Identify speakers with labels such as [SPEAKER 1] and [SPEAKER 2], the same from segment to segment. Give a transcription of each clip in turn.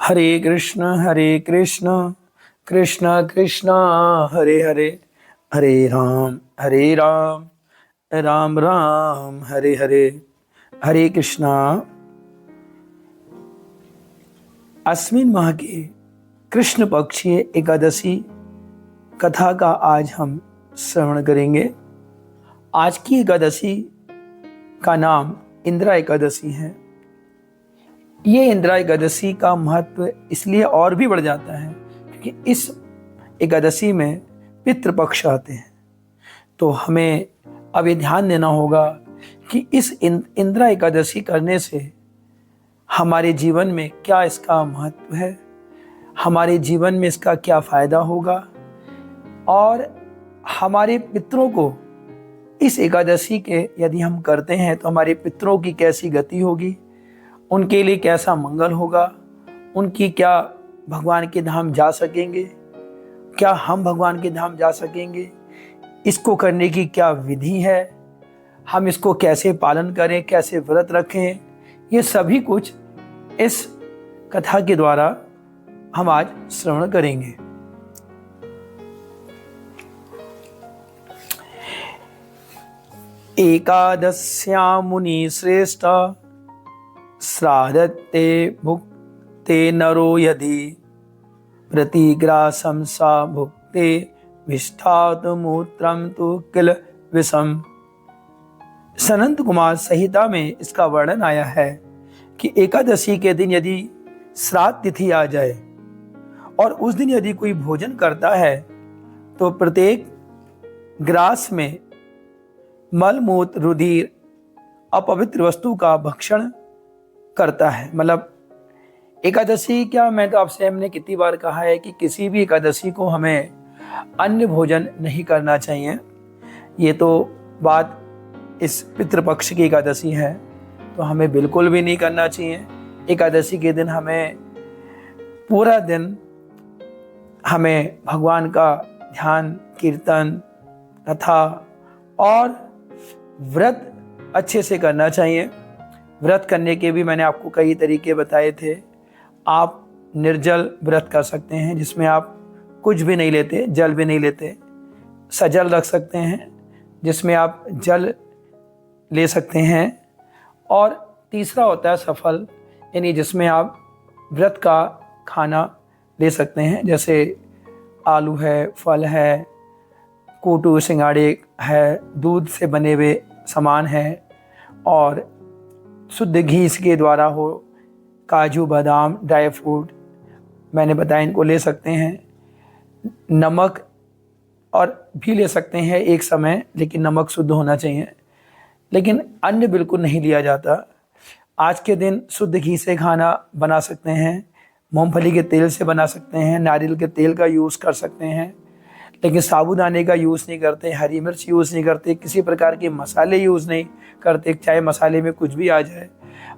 [SPEAKER 1] हरे कृष्ण कृष्ण कृष्ण हरे हरे, हरे राम राम राम हरे हरे। हरे कृष्णा। अस्मिन माह के कृष्ण पक्षीय एकादशी कथा का आज हम श्रवण करेंगे। आज की एकादशी का नाम इंदिरा एकादशी है। ये इंदिरा एकादशी का महत्व इसलिए और भी बढ़ जाता है क्योंकि इस एकादशी में पितृपक्ष आते हैं। तो हमें अब ये ध्यान देना होगा कि इस इंदिरा एकादशी करने से हमारे जीवन में क्या इसका महत्व है, हमारे जीवन में इसका क्या फायदा होगा और हमारे पितरों को इस एकादशी के यदि हम करते हैं तो हमारे पितरों की कैसी गति होगी, उनके लिए कैसा मंगल होगा, उनकी क्या भगवान के धाम जा सकेंगे, क्या हम भगवान के धाम जा सकेंगे, इसको करने की क्या विधि है, हम इसको कैसे पालन करें, कैसे व्रत रखें, ये सभी कुछ इस कथा के द्वारा हम आज श्रवण करेंगे। एकादश्यां मुनि श्रेष्ठ श्राद्धते भुक्ते नरो यदि प्रतिग्रासं सा भुक्ते विष्ठात् मूत्रं तु किल विषम। सनंत कुमार संहिता में इसका वर्णन आया है कि एकादशी के दिन यदि श्राद्ध तिथि आ जाए और उस दिन यदि कोई भोजन करता है तो प्रत्येक ग्रास में मल मूत्र रुधिर अपवित्र वस्तु का भक्षण करता है। मतलब एकादशी क्या, मैं तो आपसे हमने कितनी बार कहा है कि किसी भी एकादशी को हमें अन्य भोजन नहीं करना चाहिए। ये तो बात इस पितृपक्ष की एकादशी है तो हमें बिल्कुल भी नहीं करना चाहिए। एकादशी के दिन हमें पूरा दिन हमें भगवान का ध्यान कीर्तन कथा और व्रत अच्छे से करना चाहिए। व्रत करने के भी मैंने आपको कई तरीके बताए थे। आप निर्जल व्रत कर सकते हैं जिसमें आप कुछ भी नहीं लेते, जल भी नहीं लेते। सजल रख सकते हैं जिसमें आप जल ले सकते हैं। और तीसरा होता है सफल, यानी जिसमें आप व्रत का खाना ले सकते हैं, जैसे आलू है, फल है, कोटू सिंगाड़े है, दूध से बने हुए सामान है और शुद्ध घी इसके द्वारा हो, काजू बादाम ड्राई फ्रूट मैंने बताया इनको ले सकते हैं। नमक और भी ले सकते हैं एक समय, लेकिन नमक शुद्ध होना चाहिए। लेकिन अन्य बिल्कुल नहीं लिया जाता। आज के दिन शुद्ध घी से खाना बना सकते हैं, मूंगफली के तेल से बना सकते हैं, नारियल के तेल का यूज़ कर सकते हैं, लेकिन साबूदाने का यूज़ नहीं करते, हरी मिर्च यूज़ नहीं करते, किसी प्रकार के मसाले यूज़ नहीं करते, चाहे मसाले में कुछ भी आ जाए।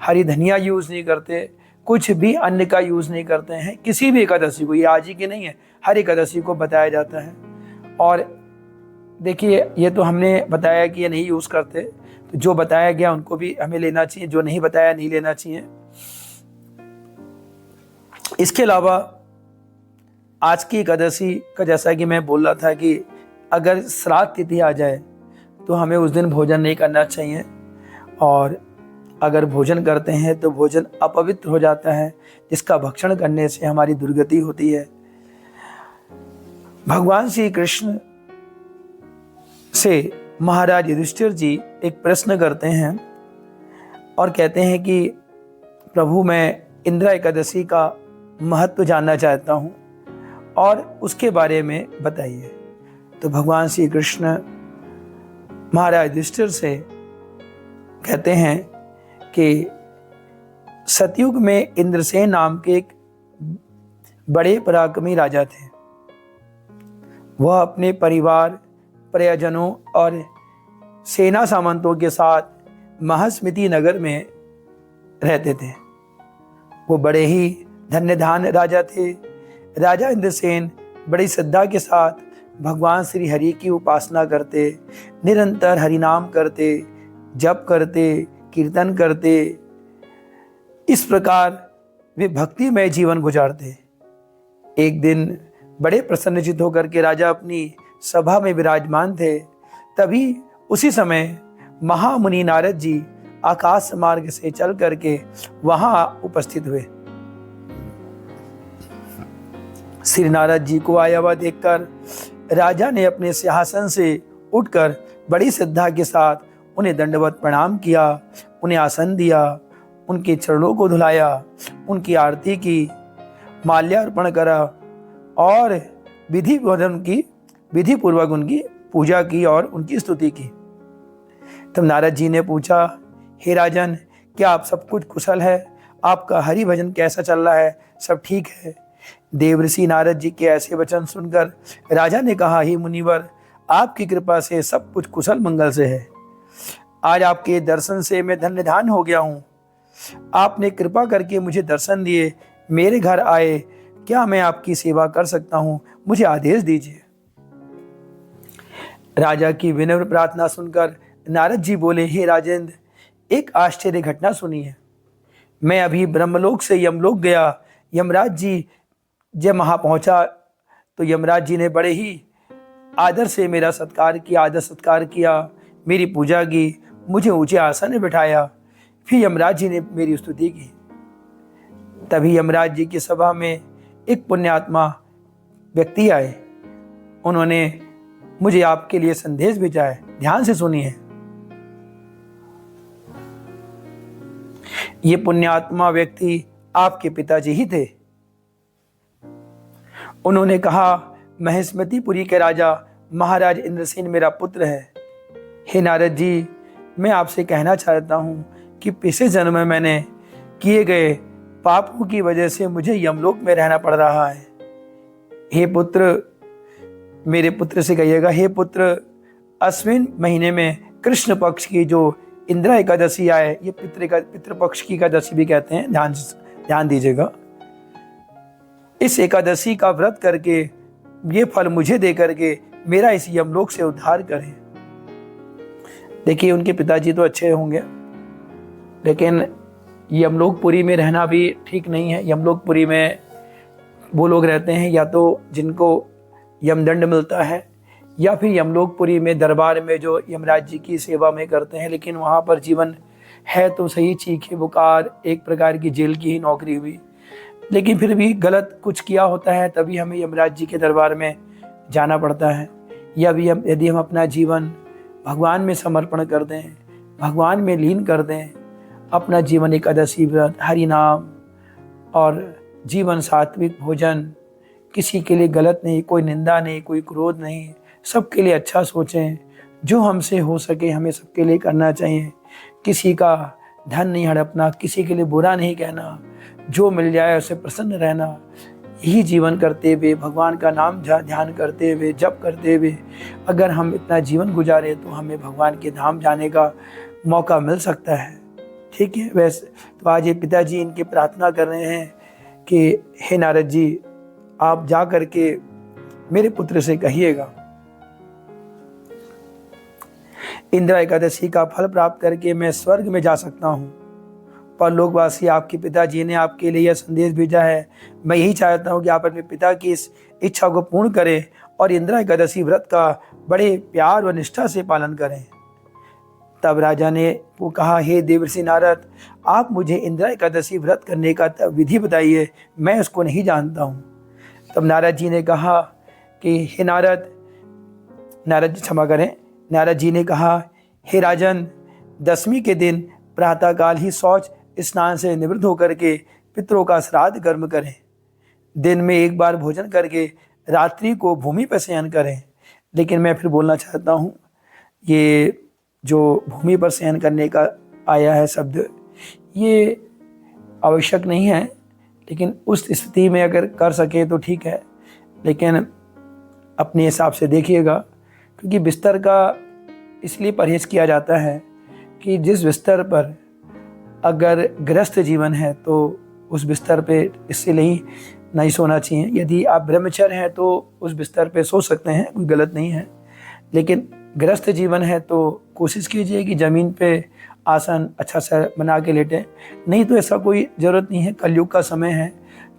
[SPEAKER 1] हरी धनिया यूज़ नहीं करते, कुछ भी अन्न का यूज़ नहीं करते हैं किसी भी एकादशी को। ये आज ही की नहीं है, हर एकादशी को बताया जाता है। और देखिए, ये तो हमने बताया कि ये नहीं यूज़ करते, तो जो बताया गया उनको भी हमें लेना चाहिए, जो नहीं बताया नहीं लेना चाहिए। इसके अलावा आज की एकादशी का, जैसा कि मैं बोल रहा था कि अगर श्राद्ध तिथि आ जाए तो हमें उस दिन भोजन नहीं करना चाहिए, और अगर भोजन करते हैं तो भोजन अपवित्र हो जाता है, जिसका भक्षण करने से हमारी दुर्गति होती है। भगवान श्री कृष्ण से महाराज युधिष्ठिर जी एक प्रश्न करते हैं और कहते हैं कि प्रभु, मैं इंदिरा एकादशी का महत्व जानना चाहता हूँ और उसके बारे में बताइए। तो भगवान श्री कृष्ण महाराज युधिष्ठिर से कहते हैं कि सतयुग में इंद्रसेन नाम के एक बड़े पराक्रमी राजा थे। वह अपने परिवार, परिजनों और सेना सामंतों के साथ महास्मिति नगर में रहते थे। वो बड़े ही धन्यधान राजा थे। राजा इंद्रसेन बड़ी श्रद्धा के साथ भगवान श्री हरि की उपासना करते, निरंतर हरिनाम करते, जप करते, कीर्तन करते। इस प्रकार वे भक्तिमय जीवन गुजारते। एक दिन बड़े प्रसन्नचित्त होकर के राजा अपनी सभा में विराजमान थे। तभी उसी समय महामुनि नारद जी आकाश मार्ग से चल करके वहां उपस्थित हुए। श्री नारद जी को आया हुआ देखकर राजा ने अपने सिंहासन से उठकर बड़ी श्रद्धा के साथ उन्हें दंडवत प्रणाम किया, उन्हें आसन दिया, उनके चरणों को धुलाया, उनकी आरती की, माल्यार्पण करा और विधि पूर्वक उनकी पूजा की और उनकी स्तुति की। तब नारद जी ने पूछा, हे राजन, क्या आप सब कुछ कुशल है? आपका हरि भजन कैसा चल रहा है? सब ठीक है? देवर्षि नारद जी के ऐसे वचन सुनकर राजा ने कहा, हे मुनिवर, आपकी कृपा से सब कुछ कुशल मंगल से है। आज आपके दर्शन से मैं धन्यधान हो गया हूँ। आपने कृपा करके मुझे दर्शन दिए, मेरे घर आए, क्या मैं आपकी सेवा कर सकता हूँ? मुझे आदेश दीजिए। राजा की विनम्र प्रार्थना सुनकर नारद जी बोले, हे राजेंद्र, एक आश्चर्य घटना सुनी है। मैं अभी ब्रह्मलोक से यमलोक गया। यमराज जी जब वहाँ पहुँचा तो यमराज जी ने बड़े ही आदर से मेरा सत्कार किया, आदर सत्कार किया, मेरी पूजा की, मुझे ऊंचे आसन में बिठाया। फिर यमराज जी ने मेरी स्तुति की। तभी यमराज जी की सभा में एक पुण्यात्मा व्यक्ति आए। उन्होंने मुझे आपके लिए संदेश भेजा है, ध्यान से सुनिए। ये पुण्यात्मा व्यक्ति आपके पिताजी ही थे। उन्होंने कहा, महेश्मतीपुरी के राजा महाराज इंद्रसेन मेरा पुत्र है। हे नारद जी, मैं आपसे कहना चाहता हूँ कि पिछले जन्म में मैंने किए गए पापों की वजह से मुझे यमलोक में रहना पड़ रहा है। हे पुत्र, मेरे पुत्र से कहिएगा, हे पुत्र, अश्विन महीने में कृष्ण पक्ष की जो इंदिरा एकादशी आए, ये पितृपक्ष की एकादशी भी कहते हैं, ध्यान दीजिएगा। इस एकादशी का व्रत करके ये फल मुझे दे करके मेरा इस यमलोक से उद्धार करें। देखिए, उनके पिताजी तो अच्छे होंगे, लेकिन यमलोकपुरी में रहना भी ठीक नहीं है। यमलोकपुरी में वो लोग रहते हैं या तो जिनको यमदंड मिलता है, या फिर यमलोकपुरी में दरबार में जो यमराज जी की सेवा में करते हैं, लेकिन वहाँ पर जीवन है तो सही, चीखे बुखार, एक प्रकार की जेल की ही नौकरी हुई, लेकिन फिर भी गलत कुछ किया होता है तभी हमें यमराज जी के दरबार में जाना पड़ता है। या भी यदि हम अपना जीवन भगवान में समर्पण कर दें, भगवान में लीन कर दें, अपना जीवन एकादशी व्रत, हरि नाम और जीवन सात्विक भोजन, किसी के लिए गलत नहीं, कोई निंदा नहीं, कोई क्रोध नहीं, सबके लिए अच्छा सोचें। जो हमसे हो सके हमें सबके लिए करना चाहिए। किसी का धन नहीं हड़पना, किसी के लिए बुरा नहीं कहना, जो मिल जाए उसे प्रसन्न रहना, यही जीवन करते हुए, भगवान का नाम ध्यान करते हुए, जप करते हुए अगर हम इतना जीवन गुजारे तो हमें भगवान के धाम जाने का मौका मिल सकता है। ठीक है। वैसे तो आज ये पिताजी इनकी प्रार्थना कर रहे हैं कि हे नारद जी, आप जा करके मेरे पुत्र से कहिएगा, इंदिरा एकादशी का फल प्राप्त करके मैं स्वर्ग में जा सकता हूँ। पर लोकवासी, आपके पिताजी ने आपके लिए यह संदेश भेजा है। मैं यही चाहता हूँ कि आप अपने पिता की इस इच्छा को पूर्ण करें और इंदिरा एकादशी व्रत का बड़े प्यार व निष्ठा से पालन करें। तब राजा ने वो कहा, हे देवर्षि नारद, आप मुझे इंदिरा एकादशी व्रत करने का विधि बताइए, मैं उसको नहीं जानता हूँ। तब नारद जी ने कहा कि हे नारद जी क्षमा करें, नारद जी ने कहा, हे राजन, दशमी के दिन प्रातःकाल ही शौच स्नान से निवृत्त होकर के पितरों का श्राद्ध कर्म करें। दिन में एक बार भोजन करके रात्रि को भूमि पर शयन करें। लेकिन मैं फिर बोलना चाहता हूँ, ये जो भूमि पर शयन करने का आया है शब्द, ये आवश्यक नहीं है, लेकिन उस स्थिति में अगर कर सके तो ठीक है, लेकिन अपने हिसाब से देखिएगा। क्योंकि बिस्तर का इसलिए परहेज किया जाता है कि जिस बिस्तर पर अगर गृहस्थ जीवन है तो उस बिस्तर पे इससे नहीं सोना चाहिए। यदि आप ब्रह्मचर्य हैं तो उस बिस्तर पे सो सकते हैं, कोई गलत नहीं है, लेकिन गृहस्थ जीवन है तो कोशिश कीजिए कि ज़मीन पे आसन अच्छा सा बना के लेटें। नहीं तो ऐसा कोई ज़रूरत नहीं है, कलयुग का समय है।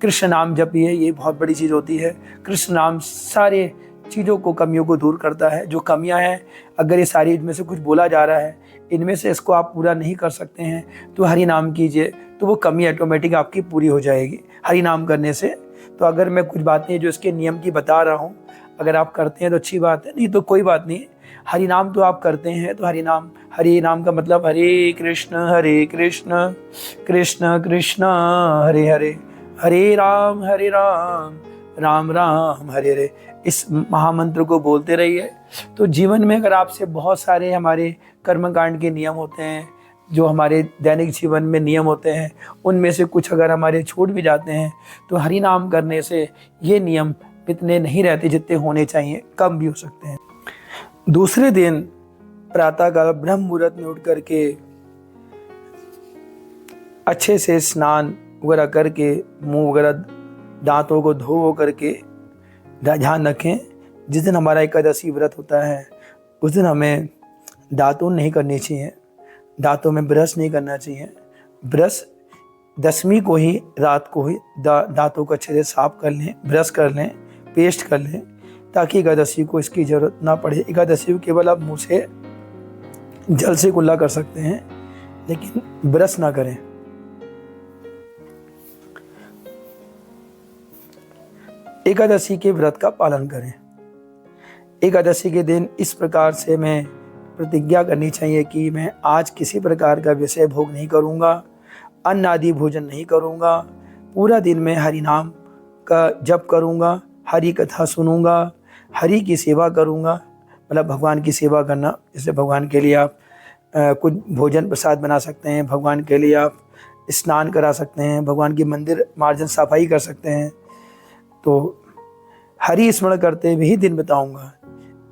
[SPEAKER 1] कृष्ण नाम जपिए, ये बहुत बड़ी चीज़ होती है। कृष्ण नाम सारे चीज़ों को, कमियों को दूर करता है। जो कमियां हैं, अगर ये सारी इनमें से कुछ बोला जा रहा है, इनमें से इसको आप पूरा नहीं कर सकते हैं, तो हरि नाम कीजिए, तो वो कमी ऑटोमेटिक आपकी पूरी हो जाएगी हरि नाम करने से। तो अगर मैं कुछ बातें जो इसके नियम की बता रहा हूँ, अगर आप करते हैं तो अच्छी बात है, नहीं तो कोई बात नहीं। हरि नाम तो आप करते हैं, तो हरि नाम का मतलब हरे कृष्ण कृष्ण कृष्ण हरे हरे, हरे राम राम राम हरे हरे, इस महामंत्र को बोलते रहिए। तो जीवन में अगर आपसे बहुत सारे हमारे कर्मकांड के नियम होते हैं, जो हमारे दैनिक जीवन में नियम होते हैं, उनमें से कुछ अगर हमारे छूट भी जाते हैं, तो हरि नाम करने से ये नियम इतने नहीं रहते जितने होने चाहिए, कम भी हो सकते हैं। दूसरे दिन प्रातःकाल ब्रह्म मुहूर्त में उठ करके अच्छे से स्नान वगैरह करके, मुंह वगैरह दांतों को धो करके ध्यान रखें। जिस दिन हमारा एकादशी व्रत होता है, उस दिन हमें दातुन नहीं करनी चाहिए, दांतों में ब्रश नहीं करना चाहिए। ब्रश दशमी को ही, रात को ही दांतों को अच्छे से साफ कर लें, ब्रश कर लें, पेस्ट कर लें, ताकि एकादशी को इसकी ज़रूरत ना पड़े। एकादशी को केवल आप मुँह से जल से कुल्ला कर सकते हैं, लेकिन ब्रश ना करें। एकादशी के व्रत का पालन करें। एकादशी के दिन इस प्रकार से मैं प्रतिज्ञा करनी चाहिए कि मैं आज किसी प्रकार का विषय भोग नहीं करूँगा, अन्न आदि भोजन नहीं करूँगा, पूरा दिन मैं हरि नाम का जप करूँगा, हरि कथा सुनूँगा, हरि की सेवा करूँगा। मतलब भगवान की सेवा करना, जैसे भगवान के लिए आप कुछ भोजन प्रसाद बना सकते हैं, भगवान के लिए आप स्नान करा सकते हैं, भगवान की मंदिर मार्जन सफाई कर सकते हैं। तो हरि स्मरण करते हुए ही दिन बिताऊंगा।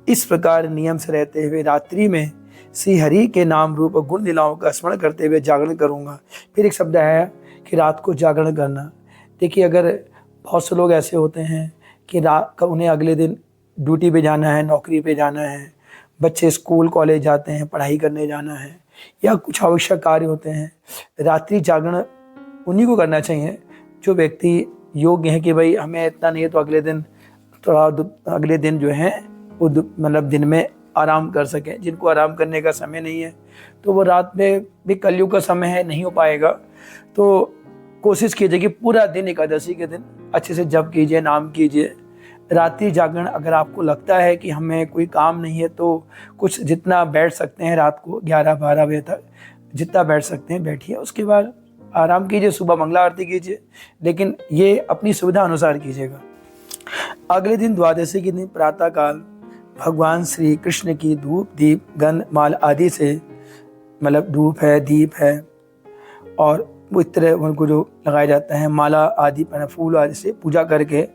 [SPEAKER 1] इस प्रकार नियम से रहते हुए रात्रि में श्री हरि के नाम रूप गुण लीलाओं का स्मरण करते हुए जागरण करूंगा। फिर एक शब्द है कि रात को जागरण करना। देखिए, अगर बहुत से लोग ऐसे होते हैं कि उन्हें अगले दिन ड्यूटी पे जाना है, नौकरी पे जाना है, बच्चे स्कूल कॉलेज जाते हैं, पढ़ाई करने जाना है, या कुछ आवश्यक कार्य होते हैं, रात्रि जागरण उन्हीं को करना चाहिए जो व्यक्ति योग्य है कि भाई हमें इतना नहीं है तो अगले दिन अगले दिन जो है वो मतलब दिन में आराम कर सकें। जिनको आराम करने का समय नहीं है, तो वो रात में भी, कलयुग का समय है, नहीं हो पाएगा। तो कोशिश कीजिए कि पूरा दिन एकादशी के दिन अच्छे से जप कीजिए, नाम कीजिए। रात्रि जागरण अगर आपको लगता है कि हमें कोई काम नहीं है, तो कुछ जितना बैठ सकते हैं रात को 11-12 बजे तक जितना बैठ सकते हैं बैठिए, उसके बाद आराम कीजिए, सुबह मंगला आरती कीजिए, लेकिन ये अपनी सुविधा अनुसार कीजिएगा। अगले दिन द्वादशी के दिन प्रातःकाल भगवान श्री कृष्ण की धूप, दीप, गंध, माल आदि से, मतलब धूप है, दीप है, और वो इस तरह उनको जो लगाया जाता है, माला आदि, फूल आदि से पूजा करके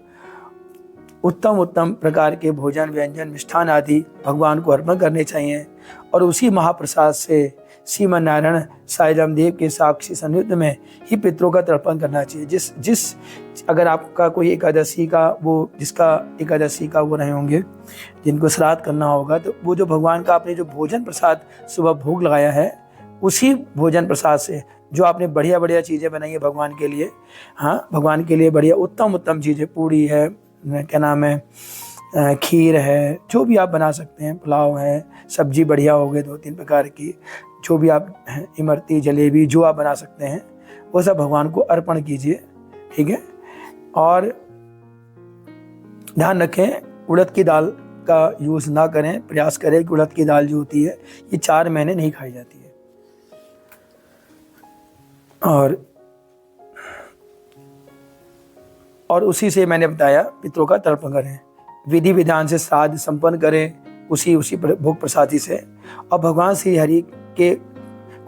[SPEAKER 1] उत्तम उत्तम प्रकार के भोजन, व्यंजन, मिष्ठान आदि भगवान को अर्पण करने चाहिए। और उसी महाप्रसाद से श्रीमन नारायण साईं रामदेव के साक्षी सानिध्य में ही पितरों का तर्पण करना चाहिए। जिस अगर आपका कोई एकादशी का जिसका एकादशी का वो रहे होंगे, जिनको श्राद्ध करना होगा, तो वो जो भगवान का आपने जो भोजन प्रसाद सुबह भोग लगाया है, उसी भोजन प्रसाद से जो आपने बढ़िया बढ़िया चीज़ें बनाई है भगवान के लिए, हाँ, भगवान के लिए बढ़िया उत्तम उत्तम चीज़ें, पूड़ी है, क्या नाम है, खीर है, जो भी आप बना सकते हैं, पुलाव है, सब्जी बढ़िया हो गए 2-3 प्रकार की, जो भी आप, इमरती, जलेबी, जो आप बना सकते हैं वो सब भगवान को अर्पण कीजिए। ठीक है। और ध्यान रखें, उड़द की दाल का यूज़ ना करें। प्रयास करें कि उड़द की दाल जो होती है ये 4 महीने नहीं खाई जाती है। और उसी से मैंने बताया पितरों का तर्पण करें, विधि विधान से श्राद्ध संपन्न करें उसी भोग प्रसादी से, और भगवान श्री हरि के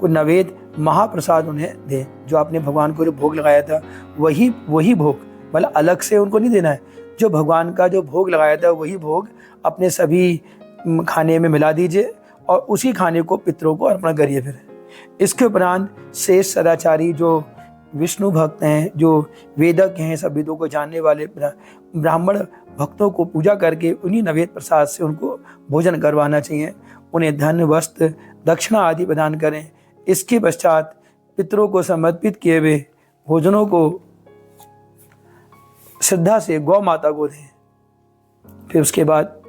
[SPEAKER 1] को नवेद महाप्रसाद उन्हें दें। जो आपने भगवान को जो भोग लगाया था वही भोग, मतलब अलग से उनको नहीं देना है। जो भगवान का जो भोग लगाया था वही भोग अपने सभी खाने में मिला दीजिए और उसी खाने को पितरों को अर्पण करिए। फिर इसके उपरांत शेष सदाचारी जो विष्णु भक्त हैं, जो वेदज्ञ हैं, सब वेदों को जानने वाले ब्राह्मण भक्तों को पूजा करके उन्हीं नवेद प्रसाद से उनको भोजन करवाना चाहिए। उन्हें धन, वस्त्र, दक्षिणा आदि प्रदान करें। इसके पश्चात पितरों को समर्पित किए हुए भोजनों को श्रद्धा से गौ माता को दें। फिर उसके बाद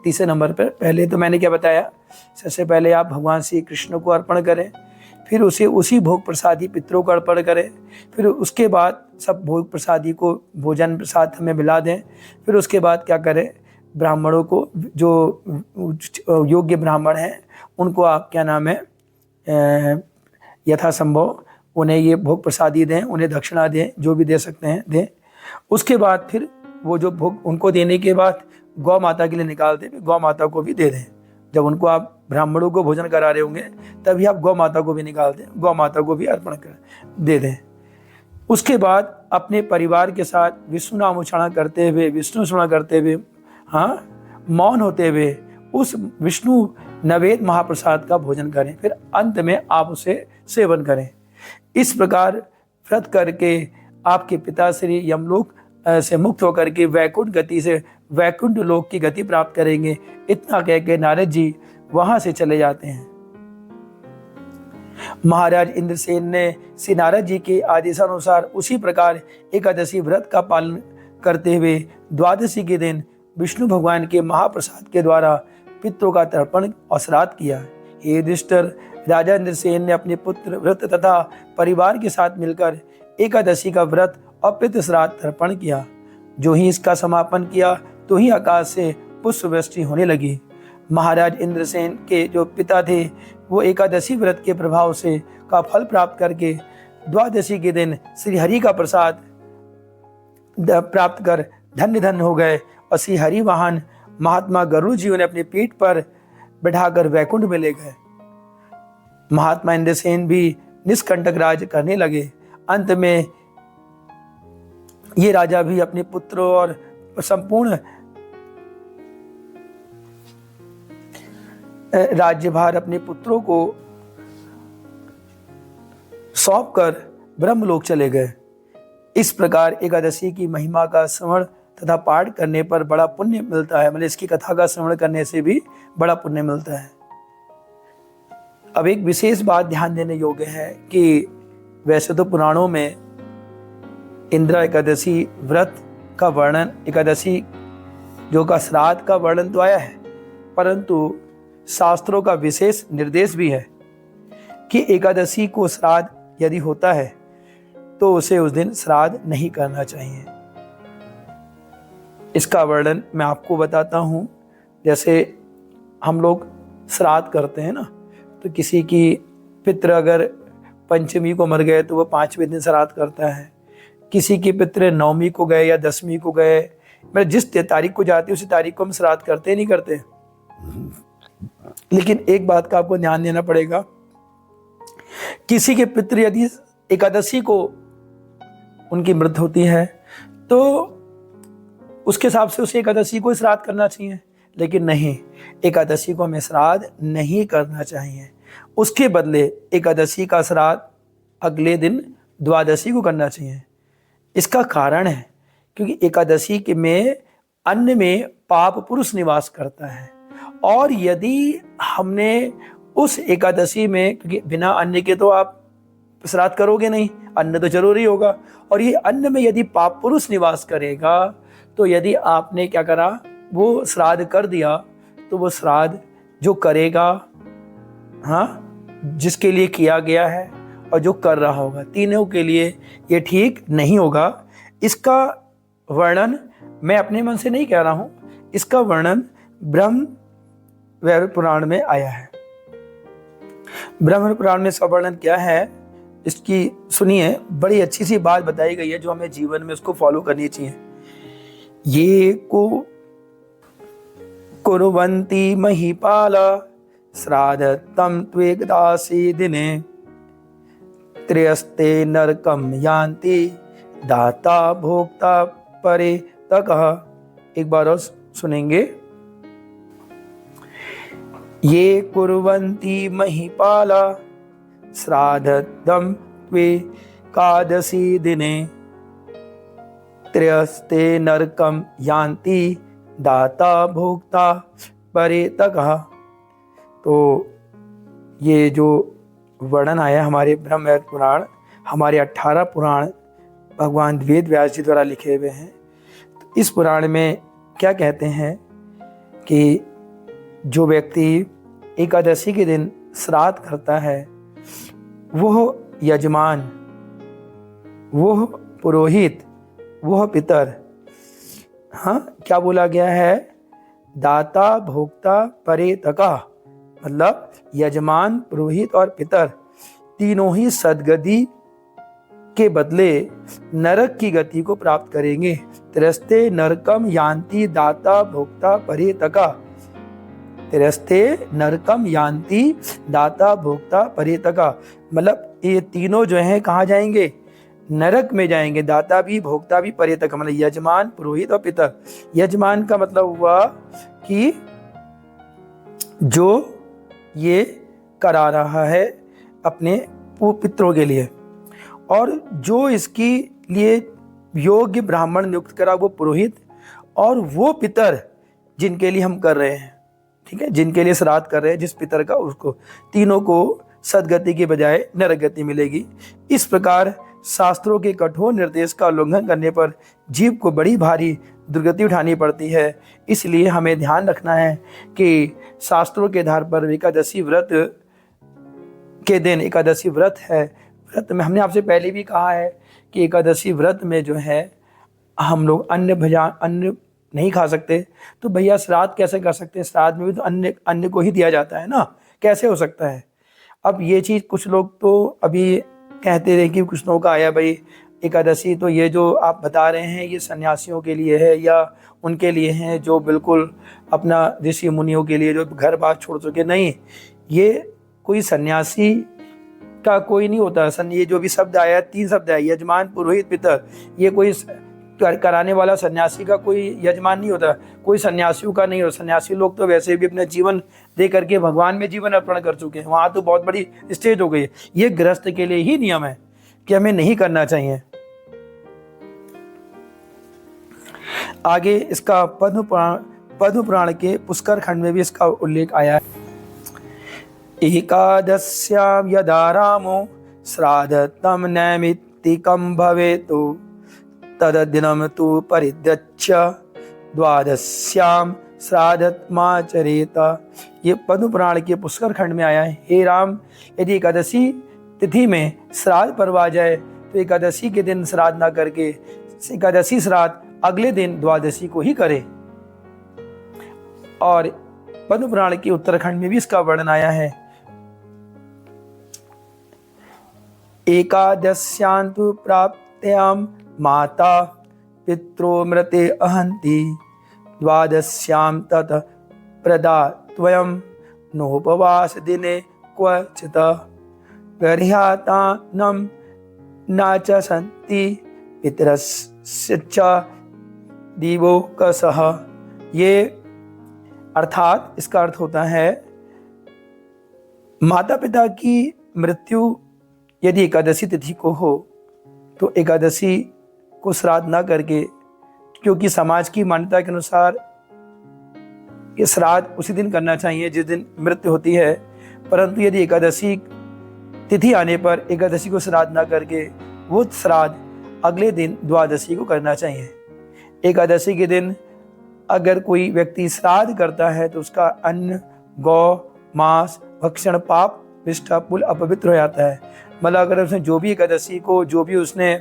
[SPEAKER 1] तीसरे नंबर पर पहले तो मैंने क्या बताया, सबसे पहले आप भगवान श्री कृष्ण को अर्पण करें, फिर उसे उसी भोग प्रसादी पितरों को अर्पण करें, फिर उसके बाद सब भोग प्रसादी को भोजन प्रसाद हमें मिला दें। फिर उसके बाद क्या करें, ब्राह्मणों को, जो योग्य ब्राह्मण हैं उनको आप क्या नाम है यथासंभव उन्हें ये भोग प्रसादी दें, उन्हें दक्षिणा दें, जो भी दे सकते हैं दें। उसके बाद फिर वो जो भोग उनको देने के बाद गौ माता के लिए निकाल दें, गौ माता को भी दे दें। जब उनको आप ब्राह्मणों को भोजन करा रहे होंगे तभी आप गौ माता को भी निकाल दें, गौ माता को भी अर्पण कर दे दें। उसके बाद अपने परिवार के साथ विष्णु नाम उच्चारण करते हुए, विष्णु स्मरण करते हुए, हाँ मौन होते हुए उस विष्णु नवेद महाप्रसाद का भोजन करें। फिर अंत में आप उसे सेवन करें। इस प्रकार व्रत करके आपके पिता श्री यमलोक से मुक्त होकर के वैकुंठ गति से वैकुंठ लोक की गति प्राप्त करेंगे। इतना कह के नारद जी वहां से चले जाते हैं। महाराज इंद्रसेन ने श्री नारद जी के आदेशानुसार उसी प्रकार एकादशी व्रत का पालन करते हुए द्वादशी के दिन विष्णु भगवान के महाप्रसाद के द्वारा पितरों का तर्पण और श्राद्ध किया। हे युधिष्ठिर, राजा इंद्रसेन ने अपने पुत्र व्रत तथा परिवार के साथ मिलकर एकादशी का व्रत और पितृ श्राद्ध तर्पण किया। जो ही इसका समापन किया तो ही आकाश से पुष्प वृष्टि होने लगी। महाराज इंद्रसेन के जो पिता थे वो एकादशी व्रत के प्रभाव से का फल प्राप्त करके द्वादशी के दिन श्री हरि का प्रसाद प्राप्त कर धन्य धन्य हो गए और श्री हरि वाहन महात्मा गरुड़ जी उन्हें अपनी पीठ पर बैठाकर वैकुंठ में ले गए। महात्मा इंद्रसेन भी निष्कंटक राज करने लगे। अंत में ये राजा भी अपने पुत्रों और संपूर्ण राज्यभार अपने पुत्रों को सौंपकर ब्रह्मलोक चले गए। इस प्रकार एकादशी की महिमा का श्रवण तथा पाठ करने पर बड़ा पुण्य मिलता है। मतलब इसकी कथा का श्रवण करने से भी बड़ा पुण्य मिलता है। अब एक विशेष बात ध्यान देने योग्य है कि वैसे तो पुराणों में इंद्र एकादशी व्रत का वर्णन, एकादशी जो का श्राद्ध का वर्णन तो आया है, परंतु शास्त्रों का विशेष निर्देश भी है कि एकादशी को श्राद्ध यदि होता है तो उसे उस दिन श्राद्ध नहीं करना चाहिए। इसका वर्णन मैं आपको बताता हूँ। जैसे हम लोग श्राद्ध करते हैं ना, तो किसी की पितृ अगर पंचमी को मर गए तो वो 5वें दिन श्राद्ध करता है। किसी की पितृ 9वीं को गए या 10वीं को गए, मतलब जिस तारीख को जाती है उसी तारीख को हम श्राद्ध करते नहीं करते। लेकिन एक बात का आपको ध्यान देना पड़ेगा, किसी के पितृ यदि एकादशी को उनकी मृत्यु होती है तो उसके हिसाब से उसे एकादशी को श्राद्ध करना चाहिए, लेकिन नहीं, एकादशी को हमें श्राद्ध नहीं करना चाहिए। उसके बदले एकादशी का श्राद्ध अगले दिन द्वादशी को करना चाहिए। इसका कारण है क्योंकि एकादशी के में अन्न में पाप पुरुष निवास करता है, और यदि हमने उस एकादशी में, क्योंकि बिना अन्न के तो आप श्राद्ध करोगे नहीं, अन्न तो जरूरी होगा, और ये अन्न में यदि पाप पुरुष निवास करेगा तो यदि आपने क्या करा, वो श्राद्ध कर दिया, तो वो श्राद्ध जो करेगा, हाँ, जिसके लिए किया गया है और जो कर रहा होगा, तीनों के लिए ये ठीक नहीं होगा। इसका वर्णन मैं अपने मन से नहीं कह रहा हूँ, इसका वर्णन ब्रह्म वैवर्त पुराण में आया है। ब्रह्म पुराण में इसका वर्णन क्या है, इसकी सुनिए, बड़ी अच्छी सी बात बताई गई है जो हमें जीवन में उसको फॉलो करनी चाहिए। ये को कुर्वन्ति महीपाला श्राद्धं त्वेकदासी दिने त्रयस्ते नरकम यान्ति दाता भोक्ता परे तक। एक बार और सुनेंगे। ये कुर्वन्ति महीपाला श्राद्धं त्वेकादशी दिने त्रयस्ते नरकम यान्ति दाता भोक्ता परे तक। तो ये जो वर्णन आया हमारे ब्रह्म पुराण, हमारे 18 पुराण भगवान वेद व्यास जी द्वारा लिखे हुए हैं। तो इस पुराण में क्या कहते हैं कि जो व्यक्ति एकादशी के दिन श्राद्ध करता है, वह यजमान, वह पुरोहित, वह पितर, हाँ क्या बोला गया है, दाता भोक्ता परेतका, मतलब यजमान, पुरोहित और पितर तीनों ही सद्गति के बदले नरक की गति को प्राप्त करेंगे। तिरस्ते नरकम यान्ति दाता भोक्ता परेतका, तिरस्ते नरकम यान्ति दाता भोक्ता परेतका, मतलब ये तीनों जो हैं कहाँ जाएंगे, नरक में जाएंगे। दाता भी भोक्ता भी परेतका, मतलब यजमान, पुरोहित और पितर। यजमान का मतलब हुआ कि जो ये करा रहा है अपने पितरों के लिए, और जो इसके लिए योग्य ब्राह्मण नियुक्त करा वो पुरोहित, और वो पितर जिनके लिए हम कर रहे हैं, ठीक है, जिनके लिए श्राद्ध कर रहे हैं जिस पितर का, उसको तीनों को सद्गति के बजाय नरक गति मिलेगी। इस प्रकार शास्त्रों के कठोर निर्देश का उल्लंघन करने पर जीव को बड़ी भारी दुर्गति उठानी पड़ती है। इसलिए हमें ध्यान रखना है कि शास्त्रों के आधार पर एकादशी व्रत के दिन, एकादशी व्रत है, व्रत में हमने आपसे पहले भी कहा है कि एकादशी व्रत में जो है हम लोग अन्न नहीं खा सकते। तो भैया श्राद्ध कैसे कर सकते हैं, श्राद्ध में भी तो अन्न को ही दिया जाता है ना, कैसे हो सकता है। अब ये चीज़ कुछ लोग तो अभी कहते रहे कि कुछ लोगों का आया भाई एकादशी तो ये जो आप बता रहे हैं ये सन्यासियों के लिए है या उनके लिए हैं जो बिल्कुल अपना ऋषि मुनियों के लिए जो घर बार छोड़ चुके। नहीं, ये कोई सन्यासी का कोई नहीं होता। ये जो भी शब्द आया, 3 शब्द आया, यजमान, पुरोहित, पितर, ये कोई कराने वाला सन्यासी का कोई यजमान नहीं होता, कोई सन्यासियों का नहीं होता। सन्यासी लोग तो वैसे भी अपना जीवन दे करके भगवान में जीवन अर्पण कर चुके हैं, वहाँ तो बहुत बड़ी स्टेज हो गई है। ये गृहस्थ के लिए ही नियम है कि हमें नहीं करना चाहिए। आगे इसका पद्म पुराण के पुष्कर खंड में भी इसका उल्लेख आया है। एकादश्याम यदा रामो श्राद्धम नैमित्तिकं भवेतु तद्दिनं तु परित्यज्य द्वादश्याम श्राद्धमाचरेत। ये पद्म पुराण के पुष्कर खंड में आया है। हे राम, यदि एकादशी तिथि में श्राद्ध पर्व आ जाए तो एकादशी के दिन श्राद्ध ना करके एकादशी श्राद्ध अगले दिन द्वादशी को ही करे। और पद्म पुराण के उत्तराखंड में भी इसका वर्णन आया है। एकादश्यान्तु प्राप्त्याम माता पित्रो मृते अहन्ति द्वादश्याम तत प्रदात्वयम् नोपवास दिने क्वचित् गर्ह्यातानं न च सन्ति पितरस्य च दिवोकसः। ये अर्थात इसका अर्थ होता है माता पिता की मृत्यु यदि एकादशी तिथि को हो तो एकादशी को श्राद्ध ना करके, क्योंकि समाज की मान्यता के अनुसार ये श्राद्ध उसी दिन करना चाहिए जिस दिन मृत्यु होती है, परंतु यदि एकादशी तिथि आने पर एकादशी को श्राद्ध ना करके वो श्राद्ध अगले दिन द्वादशी को करना चाहिए। एकादशी के दिन अगर कोई व्यक्ति श्राद्ध करता है तो उसका अन्न, गौ, मांस भक्षण पाप निष्ठा पुल अपवित्र हो जाता है। मतलब अगर उसने जो भी एकादशी को जो भी उसने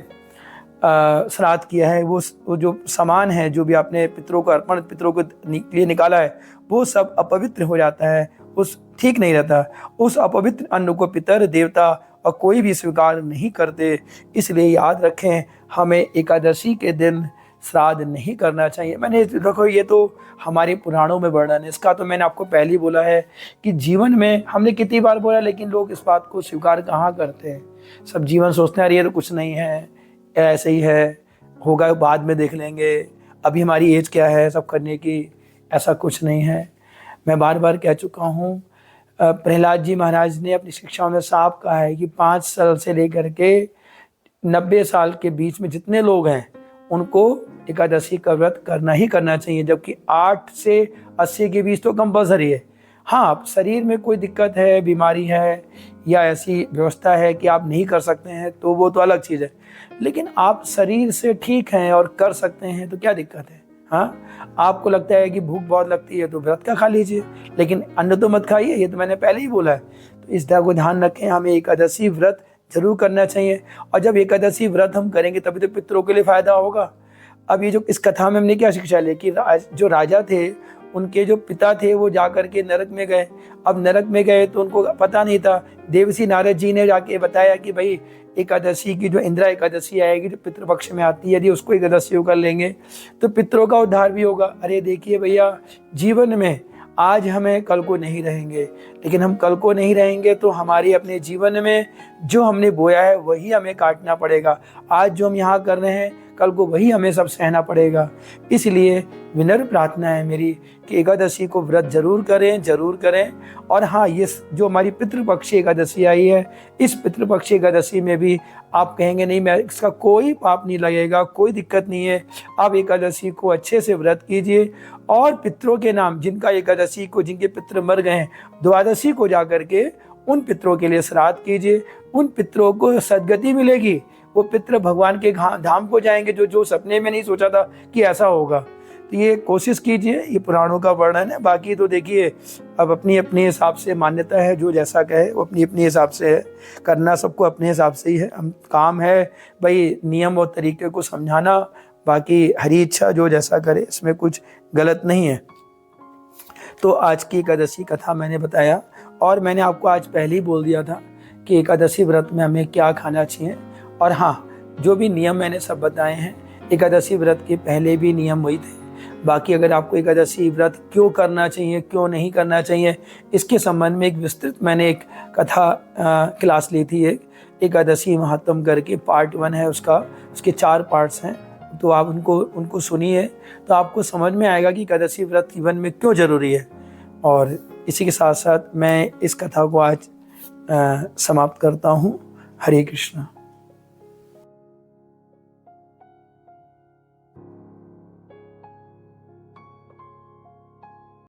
[SPEAKER 1] श्राद्ध किया है वो जो सामान है, जो भी आपने पितरों को अर्पण पितरों को लिए निकाला है, वो सब अपवित्र हो जाता है, उस ठीक नहीं रहता। उस अपवित्र अन्न को पितर देवता और कोई भी स्वीकार नहीं करते। इसलिए याद रखें, हमें एकादशी के दिन श्राद्ध नहीं करना चाहिए। मैंने देखो ये तो हमारे पुराणों में वर्णन है, इसका तो मैंने आपको पहले ही बोला है कि जीवन में हमने कितनी बार बोला, लेकिन लोग इस बात को स्वीकार कहाँ करते हैं। सब जीवन सोचते हैं अरे ये तो कुछ नहीं है, ऐसे ही है, होगा बाद में देख लेंगे, अभी हमारी एज क्या है सब करने की, ऐसा कुछ नहीं है। मैं बार बार कह चुका हूँ, प्रहलाद जी महाराज ने अपनी शिक्षाओं में साफ कहा है कि 5 साल से लेकर के 90 साल के बीच में जितने लोग हैं उनको एकादशी का व्रत करना ही करना चाहिए, जबकि 8 से 80 के बीच तो कंपल्सरी है। हाँ, आप शरीर में कोई दिक्कत है, बीमारी है या ऐसी व्यवस्था है कि आप नहीं कर सकते हैं तो वो तो अलग चीज़ है। लेकिन आप शरीर से ठीक हैं और कर सकते हैं तो क्या दिक्कत है? हाँ, आपको लगता है कि भूख बहुत लगती है तो व्रत का खा लीजिए, लेकिन अन्न तो मत खाइए, ये तो मैंने पहले ही बोला है। तो इस बात को ध्यान रखें, हमें एकादशी व्रत ज़रूर करना चाहिए और जब एकादशी व्रत हम करेंगे तभी तो पितरों के लिए फ़ायदा होगा। अब ये जो इस कथा में हमने क्या शिक्षा ली कि जो राजा थे, उनके जो पिता थे वो जा करके नरक में गए। अब नरक में गए तो उनको पता नहीं था। देवसी नारद जी ने जाके बताया कि भाई एकादशी की जो इंदिरा एकादशी आएगी जो पितृपक्ष में आती है, यदि उसको एकादशी कर लेंगे तो पितरों का उद्धार भी होगा। अरे देखिए भैया, जीवन में आज हमें कल को नहीं रहेंगे, लेकिन हम कल को नहीं रहेंगे तो हमारी अपने जीवन में जो हमने बोया है वही हमें काटना पड़ेगा। आज जो हम यहाँ कर रहे हैं कल को वही हमें सब सहना पड़ेगा। इसलिए विनम्र प्रार्थना है मेरी कि एकादशी को व्रत जरूर करें। और हाँ, ये जो हमारी पितृपक्षी एकादशी आई है, इस पितृपक्षी एकादशी में भी आप कहेंगे नहीं मैं इसका कोई पाप नहीं लगेगा, कोई दिक्कत नहीं है। आप एकादशी को अच्छे से व्रत कीजिए और पितरों के नाम जिनका एकादशी को जिनके पितृ मर गए हैं, द्वादशी को जा करके उन पितरों के लिए श्राद्ध कीजिए। उन पितरों को सद्गति मिलेगी, वो पितृ भगवान के धाम को जाएंगे जो सपने में नहीं सोचा था कि ऐसा होगा। तो ये कोशिश कीजिए, ये पुराणों का वर्णन है। बाकी तो देखिए अब अपनी अपने हिसाब से मान्यता है, जो जैसा कहे वो अपनी अपनी हिसाब से है, करना सबको अपने हिसाब से ही है। हम काम है भाई नियम और तरीके को समझाना, बाकी हरी इच्छा जो जैसा करे, इसमें कुछ गलत नहीं है। तो आज की एकादशी कथा मैंने बताया और मैंने आपको आज पहले ही बोल दिया था कि एकादशी व्रत में हमें क्या खाना चाहिए। और हाँ, जो भी नियम मैंने सब बताए हैं एकादशी व्रत के पहले भी नियम वही थे। बाकी अगर आपको एकादशी व्रत क्यों करना चाहिए, क्यों नहीं करना चाहिए, इसके संबंध में एक विस्तृत मैंने एक कथा क्लास ली थी, एक एकादशी महात्म करके पार्ट 1 है उसका, उसके 4 पार्ट्स हैं। तो आप उनको सुनिए तो आपको समझ में आएगा कि एकादशी व्रत जीवन में क्यों जरूरी है। और इसी के साथ साथ मैं इस कथा को आज समाप्त करता हूँ। हरे कृष्णा।